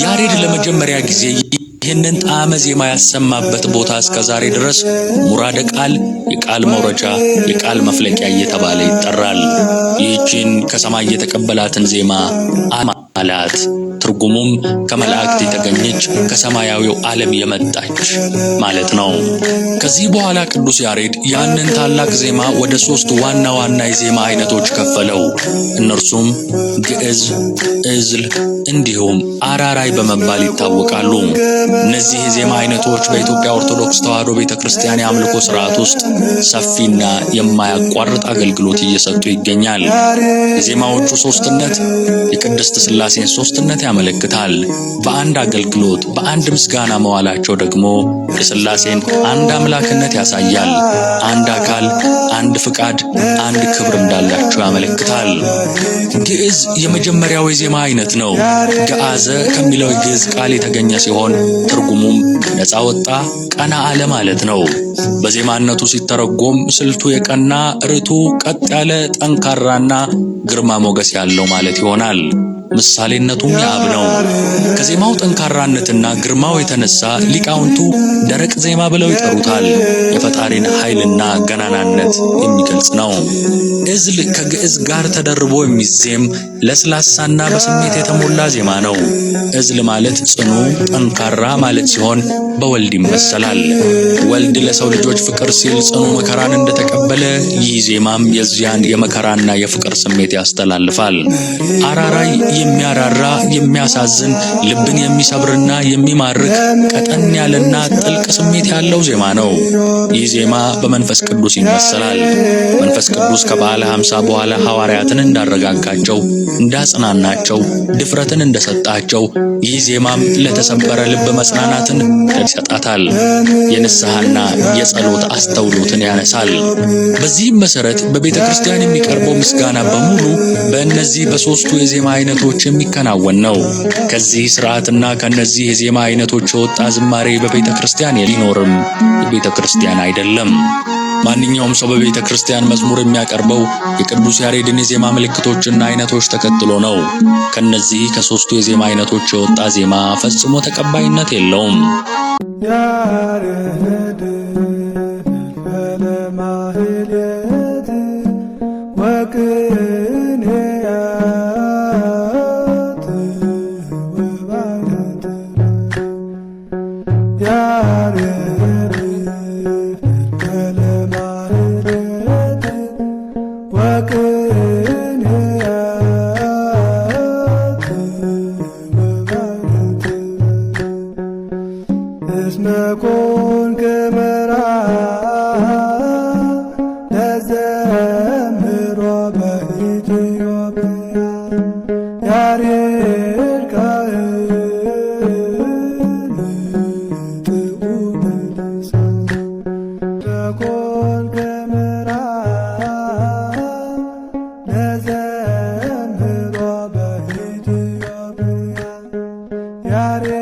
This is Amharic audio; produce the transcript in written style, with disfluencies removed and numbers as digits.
ያሬድ ለመጀመሪያ ጊዜ ይህንን ጣዕመ ዜማ ያሰማበት ቦታ እስከዛሬ ድረስ ሙራደ ቃል፣ የቃል መውረጃ፣ የቃል መፍለቂያ እየተባለ ይጠራል። ይህችን ከሰማይ የተቀበላትን ዜማ አማላት ትርጉሙም ከመላእክት የተገኘች ከሰማያዊው ዓለም የመጣች ማለት ነው። ከዚህ በኋላ ቅዱስ ያሬድ ያንን ታላቅ ዜማ ወደ 3 ዋና ዋና የዜማ አይነቶች ከፈለው። እነርሱም ግዕዝ፣ ዕዝል እንዲሁም አራራይ በመባል ይታወቃሉ። እነዚህ የዜማ አይነቶች በኢትዮጵያ ኦርቶዶክስ ተዋሕዶ ቤተክርስቲያን የአምልኮ ሥርዓት ውስጥ ሰፊና የማያቋርጥ አገልግሎት እየሰጡ ይገኛል። የዜማዎቹ ሦስትነት የቅድስት ሥላሴን ሦስትነት ያመለክታል። በአንድ አገልግሎት በአንድ ምስጋና መዋላቸው ደግሞ የሥላሴን አንድ አምላክነት ያሳያል። አንድ አካል፣ አንድ ፍቃድ፣ አንድ ክብር እንዳላቸው ያመለክታል። ግዕዝ የመጀመሪያው የዜማ አይነት ነው። ገአዘ ከሚለው የግዕዝ ቃል የተገኘ ሲሆን ትርጉሙም ነፃ ወጣ፣ ቀና አለ ማለት ነው። በዜማነቱ ሲተረጎም ስልቱ የቀና፣ ርቱ፣ ቀጥ ያለ፣ ጠንካራና ግርማ ሞገስ ያለው ማለት ይሆናል። ምሳሌነቱም የአብ ነው። ከዜማው ጠንካራነትና ግርማው የተነሳ ሊቃውንቱ ደረቅ ዜማ ብለው ይጠሩታል። የፈጣሪን ኃይልና ገናናነት የሚገልጽ ነው። ዕዝል ከግዕዝ ጋር ተደርቦ የሚዜም ለስላሳና በስሜት የተሞላ ዜማ ነው። ዕዝል ማለት ጽኑ፣ ጠንካራ ማለት ሲሆን በወልድ ይመሰላል። ወልድ ለሰው ልጆች ፍቅር ሲል ጽኑ መከራን እንደተቀበለ ይህ ዜማም የዚያን የመከራና የፍቅር ስሜት ያስተላልፋል። አራራይ የሚያራራ፣ የሚያሳዝን፣ ልብን የሚሰብርና የሚማርክ ቀጠን ያለና ጥልቅ ስሜት ያለው ዜማ ነው። ይህ ዜማ በመንፈስ ቅዱስ ይመሰላል። መንፈስ ቅዱስ ከበዓለ ሃምሳ በኋላ ሐዋርያትን እንዳረጋጋቸው፣ እንዳጽናናቸው፣ ድፍረትን እንደሰጣቸው ይህ ዜማም ለተሰበረ ልብ መጽናናትን ይሰጣታል። የንስሐና የጸሎት አስተውሎትን ያነሳል። በዚህም መሰረት በቤተ ክርስቲያን የሚቀርበው ምስጋና በሙሉ በእነዚህ በሦስቱ የዜማ አይነቶች የሚከናወን ነው። ከዚህ ሥርዓትና ከነዚህ የዜማ አይነቶች የወጣ ዝማሬ በቤተ ክርስቲያን ሊኖርም የቤተ ክርስቲያን አይደለም። ማንኛውም ሰው በቤተ ክርስቲያን መዝሙር የሚያቀርበው የቅዱስ ያሬድን የዜማ ምልክቶችና አይነቶች ተከትሎ ነው። ከነዚህ ከሦስቱ የዜማ አይነቶች የወጣ ዜማ ፈጽሞ ተቀባይነት የለውም። ያሬድ በለማህሌት ወቅኔያት ወባሕት ያሬድ በለማህሌት ወቅኔያት ወባሕት እስመ ኮንከ መርዓ ለዘምሮ በኢትዮጵያ ያሬድ ካህን ጥዑመ ልሳን ኮንከ መርዓ ለዘምሮ በኢትዮጵያ ያሬድ